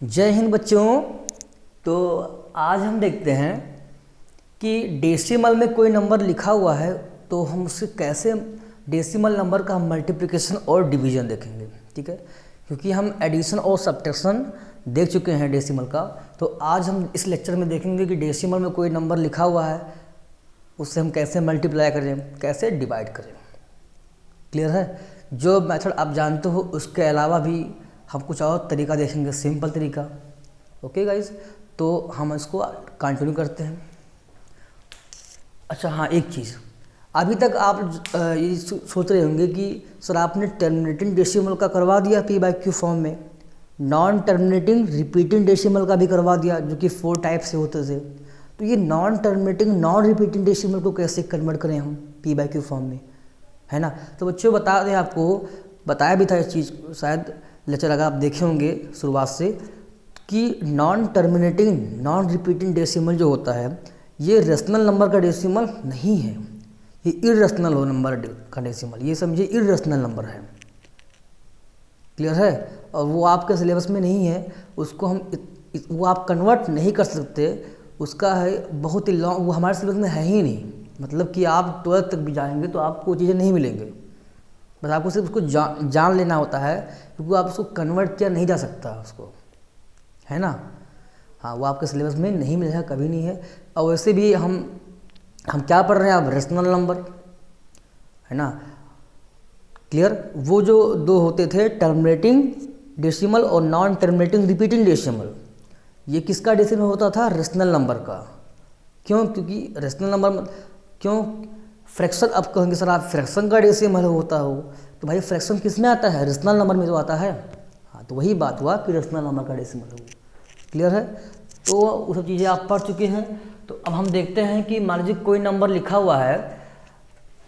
जय हिंद बच्चों। तो आज हम देखते हैं कि डेसिमल में कोई नंबर लिखा हुआ है तो हम उससे कैसे डेसिमल नंबर का हम मल्टीप्लिकेशन और डिवीजन देखेंगे। ठीक है, क्योंकि हम एडिशन और सब्ट्रैक्शन देख चुके हैं डेसिमल का, तो आज हम इस लेक्चर में देखेंगे कि डेसिमल में कोई नंबर लिखा हुआ है उससे हम कैसे मल्टीप्लाई करें, कैसे डिवाइड करें। क्लियर है? जो मेथड आप जानते हो उसके अलावा भी हम कुछ और तरीका देखेंगे, सिंपल तरीका। ओके गाइज, तो हम इसको कंटिन्यू करते हैं। अच्छा हाँ, एक चीज़ अभी तक आप ये सोच रहे होंगे कि सर आपने टर्मिनेटिंग डेसिमल का करवा दिया p/q फॉर्म में, नॉन टर्मिनेटिंग रिपीटिंग डेसिमल का भी करवा दिया जो कि 4 टाइप से होते थे। तो ये non terminating non repeating decimal को कैसे कन्वर्ट करें हम p/q फॉर्म में, है ना। तो बच्चों बता दें, आपको बताया भी था इस चीज़, शायद लेक्चर अगर आप देखे होंगे शुरुआत से, कि non terminating non repeating decimal जो होता है ये रेशनल नंबर का डेसिमल नहीं है, ये इर्रेशनल नंबर का डेसिमल, ये समझिए इर्रेशनल नंबर है। क्लियर है? और वो आपके सिलेबस में नहीं है, उसको हम वो आप कन्वर्ट नहीं कर सकते, उसका है बहुत ही लॉन्ग, वो हमारे सिलेबस में है ही नहीं। मतलब कि आप 12th तक भी जाएंगे तो आपको वो चीज़ें नहीं मिलेंगे, बस आपको सिर्फ उसको जान लेना होता है, क्योंकि आप उसको कन्वर्ट किया नहीं जा सकता उसको, है ना। हाँ, वो आपके सिलेबस में नहीं मिलेगा, कभी नहीं है। और वैसे भी हम क्या पढ़ रहे हैं अब, रेशनल नंबर, है ना। क्लियर? वो जो दो होते थे टर्मिनेटिंग डेसिमल और नॉन टर्मिनेटिंग रिपीटिंग डेसिमल, ये किसका डेसिमल होता था? रेशनल नंबर का। क्यों? क्योंकि रेशनल नंबर क्यों फ्रैक्शन, अब कहेंगे सर आप फ्रैक्शन का डेसिमल होता हो, तो भाई फ्रैक्शन किस में आता है? रेशनल नंबर में तो आता है। हाँ, तो वही बात हुआ कि रेशनल नंबर का डेसिमल हो। क्लियर है? तो वो सब चीज़ें आप पढ़ चुके हैं। तो अब हम देखते हैं कि मान लीजिए कोई नंबर लिखा हुआ है,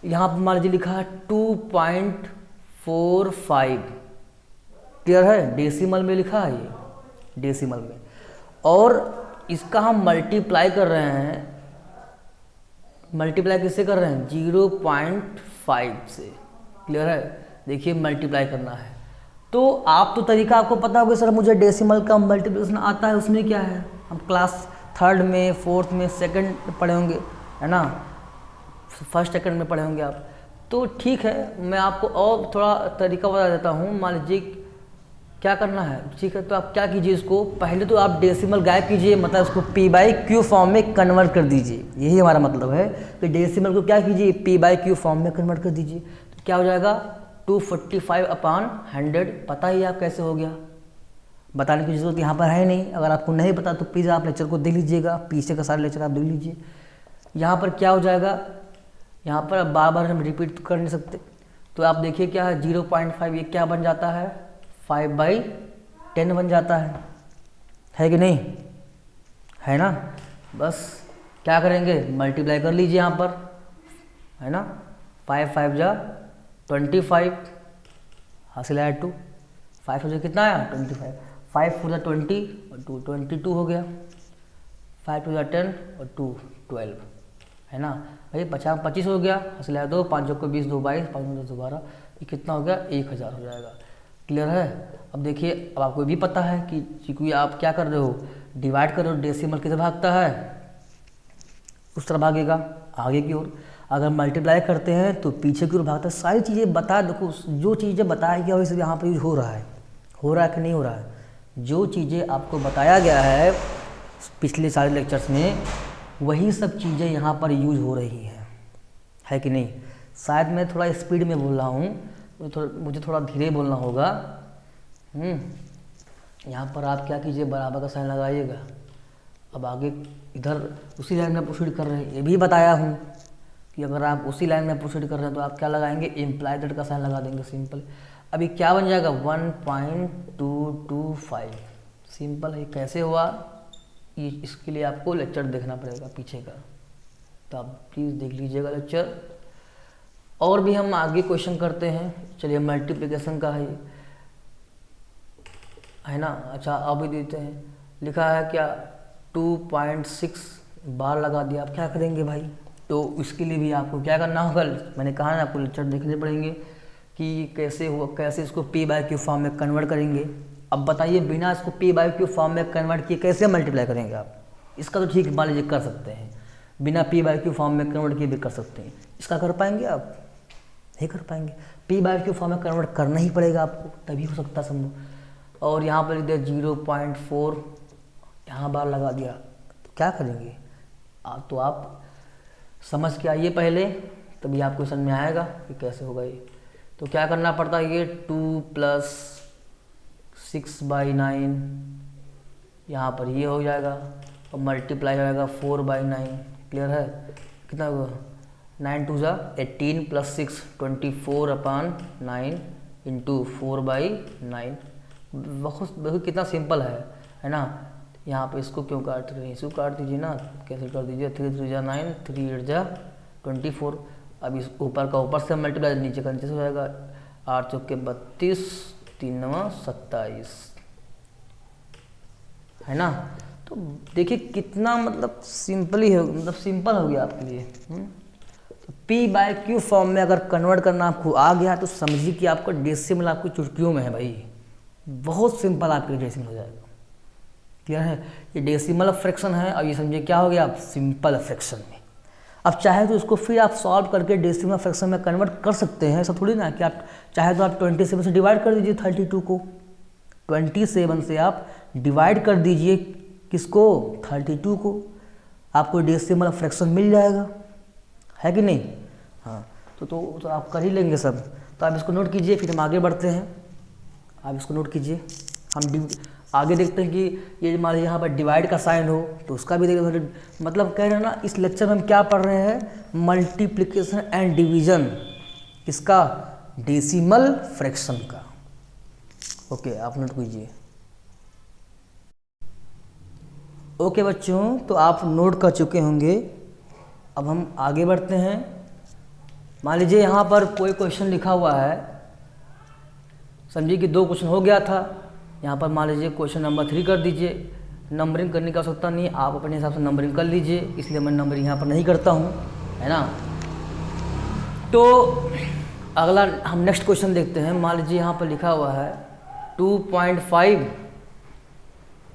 यहाँ पर मान लीजिए लिखा है 2.45। क्लियर है? डेसिमल में लिखा है, ये डेसिमल में, और इसका हम मल्टीप्लाई कर रहे हैं। मल्टीप्लाई किससे कर रहे हैं? 0.5 से। क्लियर है? देखिए मल्टीप्लाई करना है तो आप तो तरीका आपको पता होगा सर, मुझे डेसिमल का मल्टीप्लिकेशन आता है। उसमें क्या है, हम क्लास 3rd में 4th में 2nd में पढ़े होंगे, है ना, 1st 2nd में पढ़े होंगे आप। तो ठीक है, मैं आपको और थोड़ा तरीका बता देता हूँ। मान लीजिए क्या करना है, ठीक है, तो आप क्या कीजिए, इसको पहले तो आप डेसिमल गायब कीजिए, मतलब इसको p/q फॉर्म में कन्वर्ट कर दीजिए। यही हमारा मतलब है कि डेसिमल को क्या कीजिए, p/q फॉर्म में कन्वर्ट कर दीजिए। तो क्या हो जाएगा? 245/100। पता ही आप कैसे हो गया, बताने की जरूरत यहाँ पर है नहीं। अगर आपको नहीं पता तो प्लीज़ आप लेक्चर को देख लीजिएगा, पीछे का सारा लेक्चर आप देख लीजिए। यहाँ पर क्या हो जाएगा, यहाँ पर अब बार बार हम रिपीट कर नहीं सकते, तो आप देखिए क्या है, 0.5 ये क्या बन जाता है, 5/10 बन जाता है कि नहीं, है ना। बस क्या करेंगे, मल्टीप्लाई कर लीजिए यहाँ पर, है ना। 5 5 जा 25, हासिल आया 2, 5 हो जाए कितना आया 25, 5 4 जा 20 और 2 22 हो गया, 5 2 जा 10 और 2 12, है ना भाई। 50 25 हो गया, हासिल आया 2, 5 को 20, 2 22, 5 2 12, ये कितना हो गया, 1000 हो जाएगा। क्लियर है? अब देखिए, अब आपको भी पता है कि क्योंकि आप क्या कर रहे हो, डिवाइड कर रहे हो, डेसिमल किधर भागता है, उस तरह भागेगा आगे की ओर। अगर मल्टीप्लाई करते हैं तो पीछे की ओर भागता है। सारी चीज़ें बता, देखो जो चीज़ें बताया गया वही सब यहाँ पर यूज हो रहा है कि नहीं हो रहा है। जो चीज़ें आपको बताया गया है पिछले सारे लेक्चर्स में, वही सब चीज़ें यहाँ पर यूज हो रही है कि नहीं। शायद मैं थोड़ा स्पीड में बोल रहा हूँ, मुझे थोड़ा धीरे बोलना होगा। यहाँ पर आप क्या कीजिए, बराबर का साइन लगाइएगा। अब आगे इधर उसी लाइन में प्रोसीड कर रहे हैं, ये भी बताया हूँ कि अगर आप उसी लाइन में प्रोसीड कर रहे हैं तो आप क्या लगाएंगे, इम्प्लाई दैट का साइन लगा देंगे, सिंपल। अभी क्या बन जाएगा, 1.225। सिंपल है। कैसे हुआ, ये इसके लिए आपको लेक्चर देखना पड़ेगा पीछे का, तो आप प्लीज़ देख लीजिएगा लेक्चर। और भी हम आगे क्वेश्चन करते हैं। चलिए मल्टीप्लिकेशन का है ना। अच्छा अभी देते हैं, लिखा है क्या 2.6 बार लगा दिया, आप क्या करेंगे भाई। तो इसके लिए भी आपको क्या करना होगा, मैंने कहा ना आपको लेक्चर देखने पड़ेंगे कि कैसे इसको p/q फॉर्म में कन्वर्ट करेंगे। अब बताइए बिना इसको पी बाई क्यू फॉर्म में कन्वर्ट किए कैसे मल्टीप्लाई करेंगे आप? इसका तो ठीक मान लीजिए कर सकते हैं, बिना पी बाई क्यू फॉर्म में कन्वर्ट किए भी कर सकते हैं। इसका कर पाएंगे आप? नहीं कर पाएंगे। पी बाई क्यू फॉर्म में कन्वर्ट करना ही पड़ेगा आपको, तभी हो सकता है संभव। और यहाँ पर लिख दिया 0.4, यहाँ बार लगा दिया, तो क्या करेंगे तो आप समझ के आइए पहले, तभी आपको समझ में आएगा कि कैसे होगा ये। तो क्या करना पड़ता है, ये 2 + 6/9 यहाँ पर ये हो जाएगा और मल्टीप्लाई हो जाएगा 4/9। क्लियर है? कितना होगा? 9 2 = 18 + 6 24/9 इंटू 4/9। बहुत कितना सिंपल है ना। यहाँ पे इसको क्यों काट रहे हैं, इसको काट दीजिए ना, कैसे कर दीजिए। 3 3 = 9, 3 8 = 24। अब इस ऊपर का ऊपर से मल्टीप्लाई, नीचे का नीचे से हो जाएगा। 8 चौके 32, 3 9 27, है ना। तो देखिए कितना मतलब सिंपली है, मतलब सिंपल हो गया आपके लिए। तो पी बाई क्यू फॉर्म में अगर कन्वर्ट करना आपको आ गया तो समझिए कि आपका डेसिमल आपकी चुटकियों में है भाई, बहुत सिंपल आपके डेसिमल हो जाएगा। क्लियर है? ये डेसिमल फ्रैक्शन है और ये समझिए क्या हो गया आप सिंपल फ्रैक्शन में। अब चाहे तो इसको फिर आप सॉल्व करके डेसिमल फ्रैक्शन में कन्वर्ट कर सकते हैं, ऐसा थोड़ी ना कि आप चाहे तो आप 27 से डिवाइड कर दीजिए 32 को। 27 से आप डिवाइड कर दीजिए किसको? 32 को, आपको डेसिमल फ्रैक्शन मिल जाएगा, है कि नहीं? हाँ, तो आप कर ही लेंगे सब। तो आप इसको नोट कीजिए, फिर हम आगे बढ़ते हैं। आप इसको नोट कीजिए, हम आगे देखते हैं कि ये मान लीजिए यहाँ पर डिवाइड का साइन हो तो उसका भी देखिए। मतलब कह रहे हैं ना, इस लेक्चर में हम क्या पढ़ रहे हैं? मल्टीप्लिकेशन एंड डिवीजन, किसका? डेसिमल फ्रैक्शन का। ओके, आप नोट कीजिए। ओके बच्चों, तो आप नोट कर चुके होंगे। अब हम आगे बढ़ते हैं। मान लीजिए यहाँ पर कोई क्वेश्चन लिखा हुआ है, समझिए कि 2 क्वेश्चन हो गया था। यहाँ पर मान लीजिए क्वेश्चन नंबर 3 कर दीजिए। नंबरिंग करने की आवश्यकता नहीं है, आप अपने हिसाब से नंबरिंग कर लीजिए, इसलिए मैं नंबरिंग यहाँ पर नहीं करता हूँ, है ना। तो अगला हम नेक्स्ट क्वेश्चन देखते हैं। मान लीजिए यहाँ पर लिखा हुआ है 2.5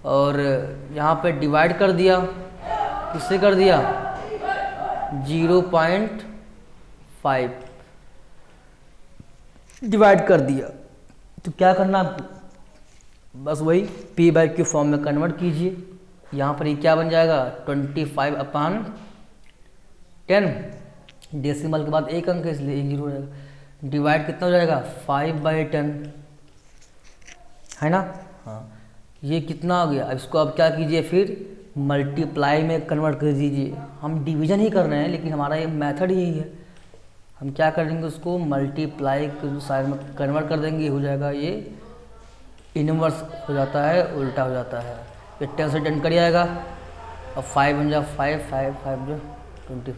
और यहाँ पे डिवाइड कर दिया, किससे कर दिया? 0.5 डिवाइड कर दिया। तो क्या करना आपको? बस वही पी बाई क्यू फॉर्म में कन्वर्ट कीजिए। यहाँ पर ये क्या बन जाएगा? 25/10। डेसिमल के बाद एक अंक है इसलिए 1 0 रहेगा। डिवाइड कितना हो जाएगा? 5/10, है ना। हाँ, ये कितना हो गया? अब इसको अब क्या कीजिए, फिर मल्टीप्लाई में कन्वर्ट कर दीजिए। हम डिवीजन ही कर रहे हैं लेकिन हमारा ये मेथड यही है। हम क्या करेंगे, उसको मल्टीप्लाई के साइड में कन्वर्ट कर देंगे, हो जाएगा ये इनवर्स हो जाता है, उल्टा हो जाता है। ये 10 से 10 कर जाएगा और 5 बन जाए 5 5 5 जो 25।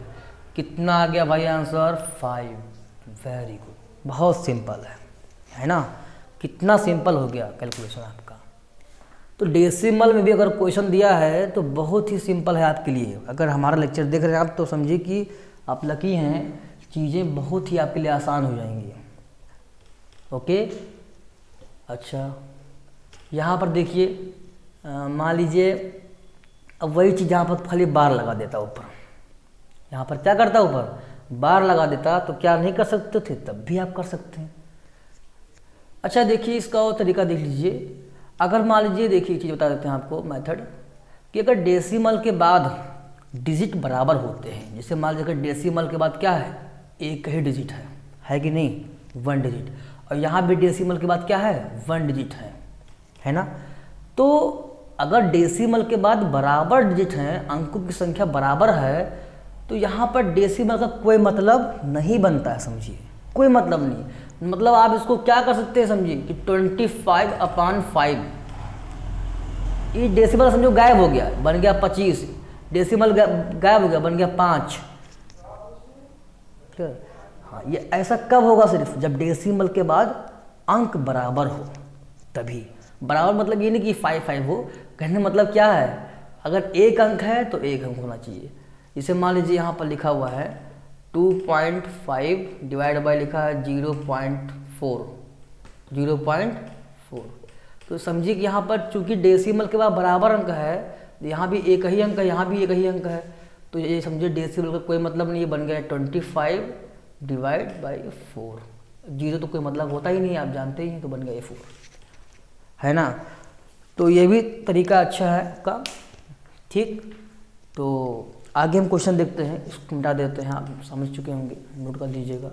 कितना आ गया भाई आंसर? 5। वेरी गुड, बहुत सिंपल है ना। कितना सिंपल हो गया कैलकुलेशन आपका। तो डेसिमल में भी अगर क्वेश्चन दिया है तो बहुत ही सिंपल है आपके लिए। अगर हमारा लेक्चर देख रहे हैं आप तो समझिए कि आप लकी हैं, चीज़ें बहुत ही आपके लिए आसान हो जाएंगी। ओके, अच्छा यहाँ पर देखिए, मान लीजिए अब वही चीज़ यहाँ पर खाली बार लगा देता ऊपर, यहाँ पर क्या करता ऊपर? बार लगा देता, तो क्या नहीं कर सकते थे? तब भी आप कर सकते हैं। अच्छा देखिए, इसका और तरीका देख लीजिए। अगर मान लीजिए, देखिए चीज़ बता देते हैं आपको मेथड, कि अगर डेसिमल के बाद डिजिट बराबर होते हैं, जैसे मान लीजिए अगर डेसिमल के बाद क्या है? एक ही डिजिट है कि नहीं? 1 डिजिट। और यहाँ भी डेसिमल के बाद क्या है? 1 डिजिट है ना। तो अगर डेसिमल के बाद बराबर डिजिट हैं, अंकों की संख्या बराबर है, तो यहाँ पर डेसिमल का कोई मतलब नहीं बनता है, समझिए, कोई मतलब नहीं। मतलब आप इसको क्या कर सकते हैं, समझिए कि 25/5, ये डेसिमल समझो गायब हो गया, बन गया 25। डेसिमल गायब हो गया, बन गया 5। हाँ, ये ऐसा कब होगा? सिर्फ जब डेसिमल के बाद अंक बराबर हो, तभी। बराबर मतलब ये नहीं कि 5 5 हो, कहने मतलब क्या है? अगर एक अंक है तो एक अंक होना चाहिए। इसे मान लीजिए यहाँ पर लिखा हुआ है 2.5 डिवाइड बाय लिखा है 0.4। तो समझिए कि यहाँ पर चूंकि डेसिमल के बाद बराबर अंक है, यहाँ भी एक ही अंक है, यहाँ भी एक ही अंक है, तो ये समझिए डेसिमल का कोई मतलब नहीं, बन गया 25 डिवाइड बाई 4। जीरो तो कोई मतलब होता ही नहीं, आप जानते ही हैं, तो बन गया ये 4, है ना। तो ये भी तरीका अच्छा है आपका, ठीक। तो आगे हम क्वेश्चन देखते हैं, इसको मिटा देते हैं, आप समझ चुके होंगे, नोट कर लीजिएगा।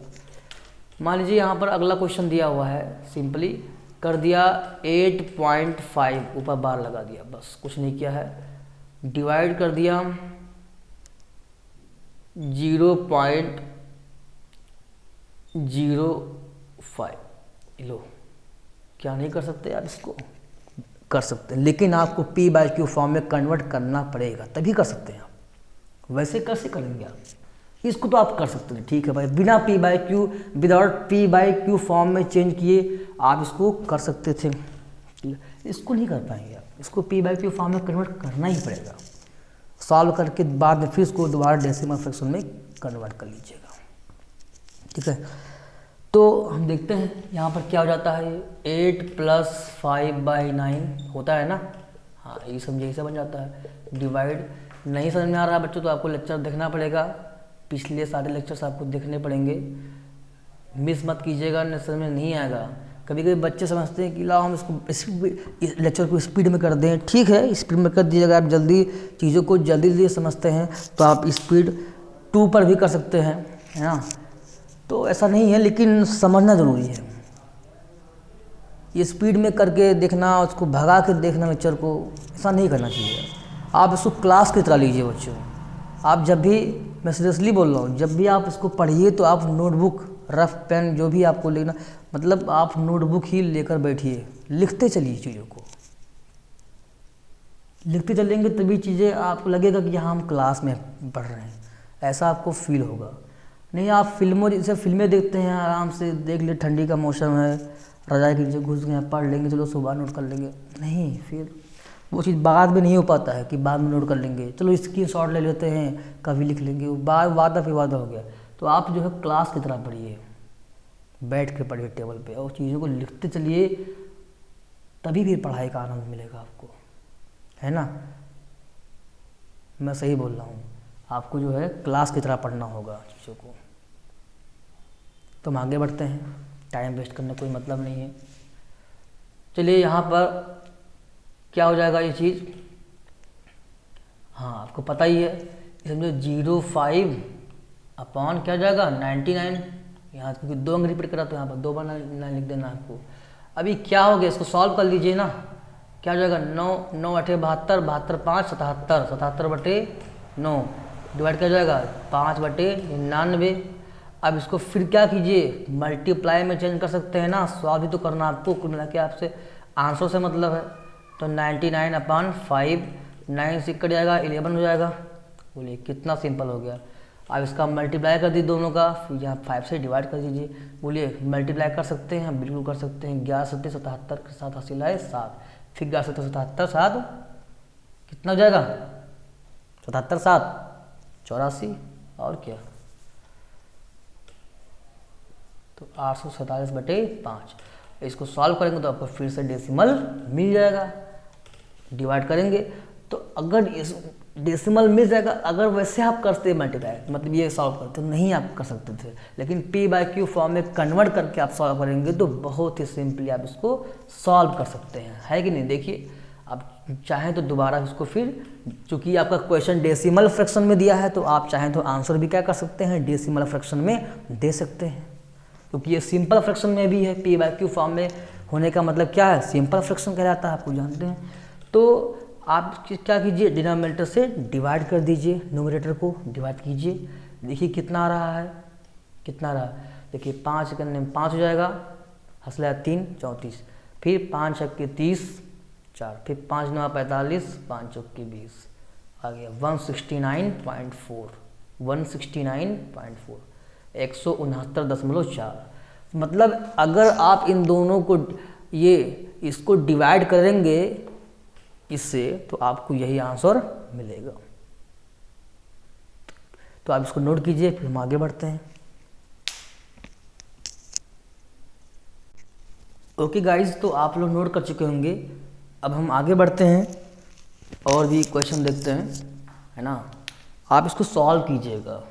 मान लीजिए यहाँ पर अगला क्वेश्चन दिया हुआ है, सिंपली कर दिया 8.5, ऊपर बार लगा दिया, बस कुछ नहीं किया है, डिवाइड कर दिया 0.05। लो, क्या नहीं कर सकते आप, इसको कर सकते हैं, लेकिन आपको p/q फॉर्म में कन्वर्ट करना पड़ेगा, तभी कर सकते हैं आप। वैसे कैसे करेंगे आप, इसको तो आप कर सकते हैं, ठीक है भाई, बिना p/q, विदाउट p/q फॉर्म में चेंज किए आप इसको कर सकते थे, इसको नहीं कर पाएंगे आप, इसको p/q फॉर्म में कन्वर्ट करना ही पड़ेगा। सॉल्व करके बाद में फिर इसको दोबारा डेसिमल फ्रैक्शन में कन्वर्ट कर लीजिएगा, ठीक है। तो हम देखते हैं यहाँ पर क्या हो जाता है, 8 + 5/9 होता है ना, हाँ ये समझिए, ऐसे बन जाता है। डिवाइड नहीं समझ में आ रहा है बच्चों, तो आपको लेक्चर देखना पड़ेगा, पिछले सारे लेक्चर्स आपको देखने पड़ेंगे, मिस मत कीजिएगा, नहीं समझ में नहीं आएगा। कभी कभी बच्चे समझते हैं कि लाओ हम इसको इस लेक्चर को स्पीड में कर दें, ठीक है, स्पीड में कर दीजिएगा, आप जल्दी चीज़ों को जल्दी समझते हैं तो आप स्पीड 2 पर भी कर सकते हैं, है ना। तो ऐसा नहीं है, लेकिन समझना ज़रूरी है। ये स्पीड में करके देखना, उसको भगा के देखना लेक्चर को, ऐसा नहीं करना चाहिए। आप इसको क्लास की तरह लीजिए बच्चों। आप जब भी, मैं सीरियसली बोल रहा हूँ, जब भी आप इसको पढ़िए तो आप नोटबुक, रफ पेन, जो भी आपको लेना, मतलब आप नोटबुक ही लेकर बैठिए, लिखते चलिए चीज़ों को, लिखते चलेंगे तभी चीज़ें आपको लगेगा कि यहाँ हम क्लास में पढ़ रहे हैं, ऐसा आपको फील होगा। नहीं आप फिल्मों जैसे फिल्में देखते हैं, आराम से देख ले, ठंडी का मौसम है, रज़ाई के नीचे घुस गए, पढ़ लेंगे, चलो सुबह नोट कर लेंगे, नहीं, फिर वो चीज़ बाद में नहीं हो पाता है कि बाद में नोट कर लेंगे, चलो स्क्रीनशॉट ले लेते हैं, कभी लिख लेंगे, वो वादा फिर वादा हो गया। तो आप जो है क्लास की तरह पढ़िए, बैठ के पढ़िए टेबल पे, और चीज़ों को लिखते चलिए, तभी भी पढ़ाई का आनंद मिलेगा आपको, है ना। मैं सही बोल रहा हूँ, आपको जो है क्लास की तरह पढ़ना होगा चीज़ों को। तो हम आगे बढ़ते हैं, टाइम वेस्ट करने कोई मतलब नहीं है। चलिए यहाँ पर क्या हो जाएगा ये चीज़, हाँ आपको पता ही है, समझो 0.5 अपॉन क्या हो जाएगा 99, यहाँ क्योंकि 2 अंक रिपीट करा तो यहाँ पर 2 बार 9 लिख देना आपको। अभी क्या हो गया, इसको सॉल्व कर लीजिए ना, क्या हो जाएगा 9 9 8 72, 72 5 77, 77/9 डिवाइड क्या हो जाएगा 5/99। अब इसको फिर क्या कीजिए, मल्टीप्लाई में चेंज कर सकते हैं ना, सॉल्व भी तो करना आपको, कुल मिला के आपसे आंसर से मतलब है। तो 99/5, 9 से कट जाएगा 11 हो जाएगा, बोलिए कितना सिंपल हो गया। अब इसका मल्टीप्लाई कर दी दोनों का, फिर यहाँ 5 से डिवाइड कर दीजिए, बोलिए मल्टीप्लाई कर सकते हैं, बिल्कुल कर सकते हैं। 11 7 77 के साथ हासिल आए 7, फिर 11 7 77 7 कितना हो जाएगा 77 7 84, और क्या, तो 847/5। इसको सॉल्व करेंगे तो आपको फिर से डेसिमल मिल जाएगा, डिवाइड करेंगे तो अगर इस डेसिमल मिल जाएगा। अगर वैसे आप करते मल्टीप्लाई, मतलब ये सॉल्व करते, तो नहीं आप कर सकते थे, लेकिन p/q फॉर्म में कन्वर्ट करके आप सॉल्व करेंगे तो बहुत ही सिंपली आप इसको सॉल्व कर सकते हैं, है कि नहीं। देखिए आप चाहें तो दोबारा इसको फिर, चूँकि आपका क्वेश्चन डेसिमल फ्रैक्शन में दिया है, तो आप चाहें तो आंसर भी क्या कर सकते हैं, डेसिमल फ्रैक्शन में दे सकते हैं, क्योंकि ये सिंपल फ्रैक्शन में भी है। p/q फॉर्म में होने का मतलब क्या है, सिंपल फ्रैक्शन कहलाता है, आपको जानते हैं। तो आप क्या कीजिए, डिनोमिनेटर से डिवाइड कर दीजिए, न्यूमरेटर को डिवाइड कीजिए, देखिए कितना आ रहा है, कितना रहा, देखिए 5 करने में 5 हो जाएगा, हंसला 3 34, फिर 5 छक्के 30 4, फिर 5 9 45, 5 चौके 20, आ गया 169.4, 169.4, 169.4। मतलब अगर आप इन दोनों को इसको डिवाइड करेंगे इससे, तो आपको यही आंसर मिलेगा। तो आप इसको नोट कीजिए, फिर हम आगे बढ़ते हैं। ओके गाइज, तो आप लोग नोट कर चुके होंगे। अब हम आगे बढ़ते हैं और भी क्वेश्चन देखते हैं, है ना। आप इसको सॉल्व कीजिएगा।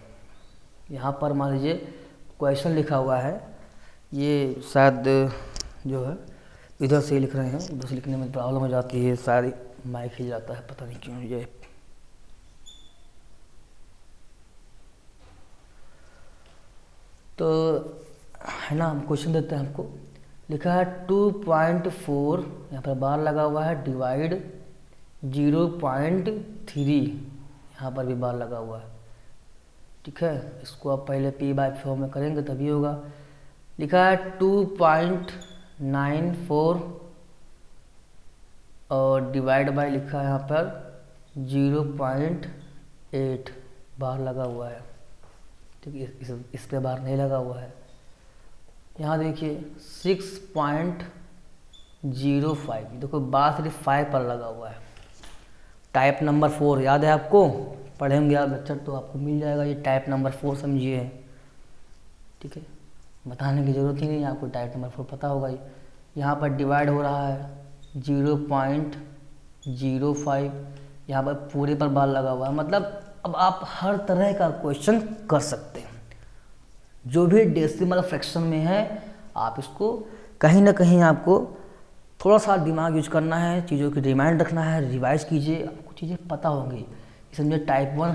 यहाँ पर मान लीजिए क्वेश्चन लिखा हुआ है, ये शायद जो है इधर से लिख रहे हैं, उधर से लिखने में प्रॉब्लम हो जाती है, शायद माइक हिल जाता है, पता नहीं क्यों ये। तो है ना, हम क्वेश्चन देते हैं आपको। लिखा है 2.4, यहाँ पर बार लगा हुआ है, डिवाइड 0.3, यहाँ पर भी बार लगा हुआ है। ठीक है, इसको आप पहले p/4 में करेंगे तभी होगा। लिखा है 2.94 और डिवाइड बाय लिखा है यहाँ पर 0.8, बार लगा हुआ है। ठीक है, इस पे बार नहीं लगा हुआ है। यहाँ देखिए 6.05, देखो बार सिर्फ 5 पर लगा हुआ है। टाइप नंबर 4 याद है आपको, पढ़े होंगे आप लेक्चर तो आपको मिल जाएगा। ये टाइप नंबर 4 समझिए। ठीक है, बताने की ज़रूरत ही नहीं है, आपको टाइप नंबर 4 पता होगा ही। यहाँ पर डिवाइड हो रहा है 0.05, यहाँ पर पूरे पर बार लगा हुआ है। मतलब अब आप हर तरह का क्वेश्चन कर सकते हैं। जो भी डेसिमल फ्रैक्शन में है, आप इसको कहीं ना कहीं आपको थोड़ा सा दिमाग यूज करना है, चीज़ों की रिमाइंड रखना है, रिवाइज कीजिए, आपको चीज़ें पता होंगी। समझे, टाइप 1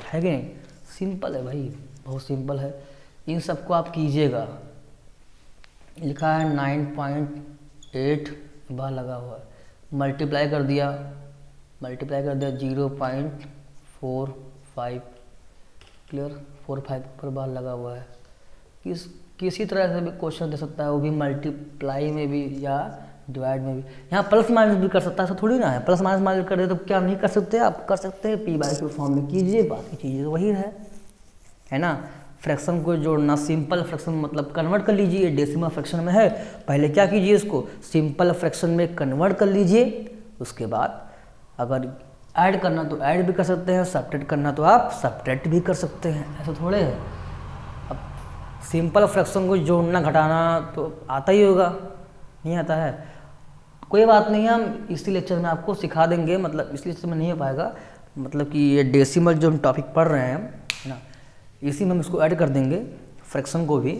है कि नहीं, सिंपल है भाई, बहुत सिंपल है। इन सबको आप कीजिएगा। लिखा है 9.8, बार लगा हुआ है, मल्टीप्लाई कर दिया 0.45, क्लियर, 4-5 पर बार लगा हुआ है। किसी तरह से भी क्वेश्चन दे सकता है, वो भी मल्टीप्लाई में भी या डिवाइड में भी। यहाँ प्लस माइनस भी कर सकता है, ऐसा थोड़ी ना है। प्लस माइनस कर दे तो क्या नहीं कर सकते, आप कर सकते हैं। p/q फॉर्म में कीजिए, बाकी चीज़ें तो वही है ना। फ्रैक्शन को जोड़ना, सिंपल फ्रैक्शन मतलब कन्वर्ट कर लीजिए, डेसिमल फ्रैक्शन में है, पहले क्या कीजिए, इसको सिंपल फ्रैक्शन में कन्वर्ट कर लीजिए। उसके बाद अगर ऐड करना तो ऐड भी कर सकते हैं, सब्ट्रैक्ट करना तो आप सब्ट्रैक्ट भी कर सकते हैं, ऐसा थोड़े है। अब सिंपल फ्रैक्शन को जोड़ना घटाना तो आता ही होगा, नहीं आता है, कोई बात नहीं है, हम इसी लेक्चर में आपको सिखा देंगे। मतलब इस लेक्चर में नहीं हो पाएगा, मतलब कि ये डेसिमल जो हम टॉपिक पढ़ रहे हैं, है ना, इसी में हम इसको ऐड कर देंगे, फ्रैक्शन को भी।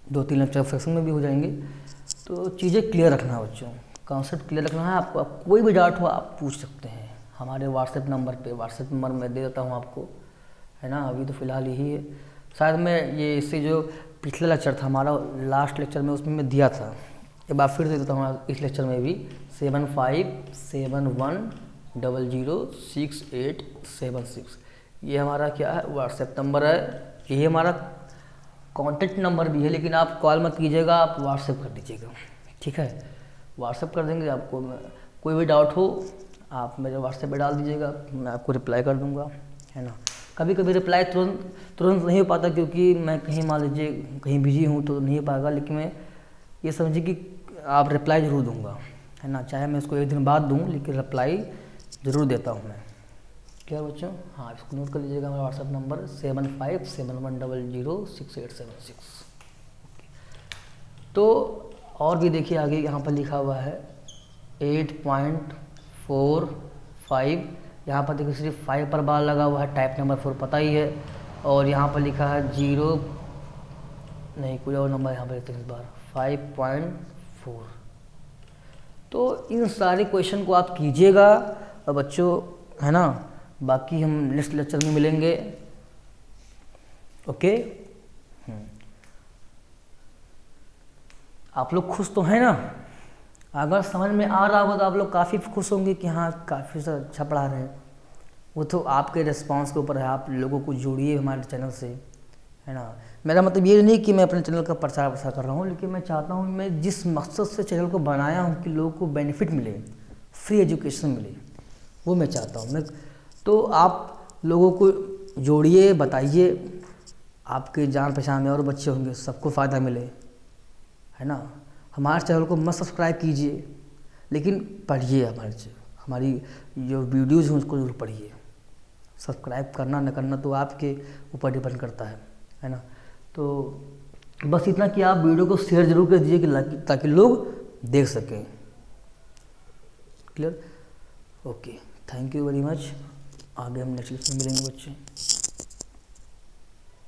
2-3 लेक्चर फ्रैक्शन में भी हो जाएंगे। तो चीज़ें क्लियर रखना है बच्चों, कॉन्सेप्ट क्लियर रखना है आपको। आप कोई भी डाउट हो आप पूछ सकते हैं हमारे व्हाट्सएप नंबर पे। व्हाट्सएप नंबर मैं दे देता हूँ आपको, है ना, अभी तो फ़िलहाल यही है। शायद मैं ये इससे जो पिछला लेक्चर था हमारा, लास्ट लेक्चर में, उसमें मैं दिया था, एक बार फिर दे देता हूँ इस लेक्चर में भी। 7571006876, ये हमारा क्या है, व्हाट्सएप नंबर है। यही हमारा कॉन्टेक्ट नंबर भी है, लेकिन आप कॉल मत कीजिएगा, आप व्हाट्सएप कर दीजिएगा। ठीक है, व्हाट्सएप कर देंगे आपको। कोई भी डाउट हो आप मेरे व्हाट्सएप पे डाल दीजिएगा, मैं आपको रिप्लाई कर दूंगा, है ना। कभी कभी रिप्लाई तुरंत नहीं हो पाता, क्योंकि मैं कहीं मान लीजिए कहीं बिजी हूँ तो नहीं हो पाएगा, लेकिन मैं ये समझिए कि आप रिप्लाई ज़रूर दूंगा, है ना। चाहे मैं इसको 1 दिन बाद दूँ, लेकिन रिप्लाई ज़रूर देता हूँ मैं। क्या बच्चों, हाँ, इसको नोट कर लीजिएगा, मेरा व्हाट्सएप नंबर 7571006876। तो और भी देखिए आगे यहाँ पर लिखा हुआ है 8.45, यहाँ पर देखिए सिर्फ 5 पर बार लगा हुआ है, टाइप नंबर 4 पता ही है। और यहाँ पर लिखा है 0 नहीं, कोई और नंबर यहाँ पर लिखते हैं इस बार 5.4। तो इन सारे क्वेश्चन को आप कीजिएगा और बच्चों, है ना। बाकी हम नेक्स्ट लेक्चर में मिलेंगे, ओके। आप लोग खुश तो हैं ना? अगर समझ में आ रहा होगा तो आप लोग काफ़ी खुश होंगे कि हाँ, काफ़ी अच्छा पढ़ा रहे हैं। वो तो आपके रिस्पांस के ऊपर है, आप लोगों को जोड़िए हमारे चैनल से, है ना। मेरा मतलब ये नहीं कि मैं अपने चैनल का प्रचार कर रहा हूँ, लेकिन मैं चाहता हूँ, मैं जिस मकसद से चैनल को बनाया हूँ कि लोगों को बेनिफिट मिले, फ्री एजुकेशन मिले, वो मैं चाहता हूँ। तो आप लोगों को जोड़िए, बताइए, आपके जान पहचान में और बच्चे होंगे, सबको फ़ायदा मिले, है ना। हमारे चैनल को मत सब्सक्राइब कीजिए, लेकिन पढ़िए हमारी जो वीडियोज़ हैं उसको जरूर पढ़िए। सब्सक्राइब करना न करना तो आपके ऊपर डिपेंड करता है ना। तो बस इतना कि आप वीडियो को शेयर जरूर कर दीजिए कि ताकि लोग देख सकें। Clear? Okay, thank you very much. आगे हम नेक्स्ट क्लास में मिलेंगे बच्चे।